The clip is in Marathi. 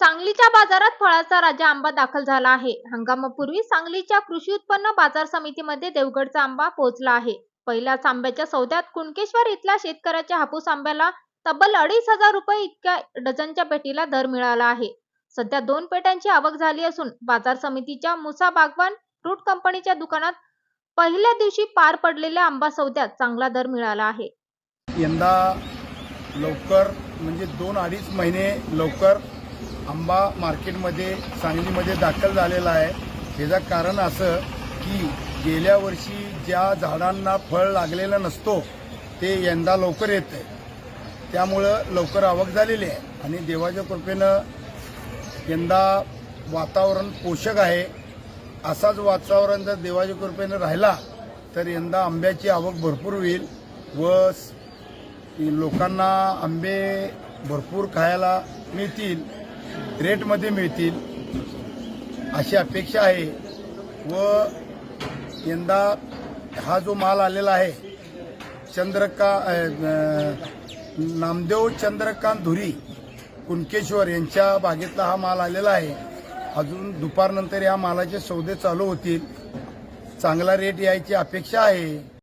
सांगलीच्या बाजारात फळाचा राजा आंबा दाखल झाला आहे. हंगामापूर्वी सांगलीच्या कृषी उत्पन्न बाजार समितीमध्ये देवगडचा आंबा पोहोचला आहे. पहिल्याच आंब्याच्या सौद्यात कुणकेश्वर इथल्या शेतकऱ्याच्या हापूस आंब्याला तब्बल 2,500 रुपये इतक्या डझनच्या पेटीला दर मिळाला आहे. सध्या 2 पेट्यांची आवक झाली असून बाजार समितीच्या मुसा बागवान फ्रूट कंपनीच्या दुकानात पहिल्या दिवशी पार पडलेल्या आंबा सौद्यात चांगला दर मिळाला आहे. यंदा लवकर म्हणजे 2-2.5 महिने लवकर आंबा मार्केटमध्ये सांगलीमध्ये दाखल झालेला आहे. त्याचं कारण असं की गेल्या वर्षी ज्या झाडांना फळ लागलेलं नसतो ते यंदा लवकर येतं आहे, त्यामुळं लवकर आवक झालेली आहे. आणि देवाच्या कृपेनं यंदा वातावरण पोषक आहे. असाच वातावरण जर देवाच्या कृपेनं राहिला तर यंदा आंब्याची आवक भरपूर होईल व लोकांना आंबे भरपूर खायला मिळतील, रेटमध्ये मिळतील अशी अपेक्षा आहे. व यंदा हा जो माल आलेला आहे नामदेव चंद्रकांत धुरी कुणकेश्वर यांच्या बागेतला हा माल आलेला आहे. अजून दुपारनंतर या मालाचे सौदे चालू होतील. चांगला रेट यायची अपेक्षा आहे.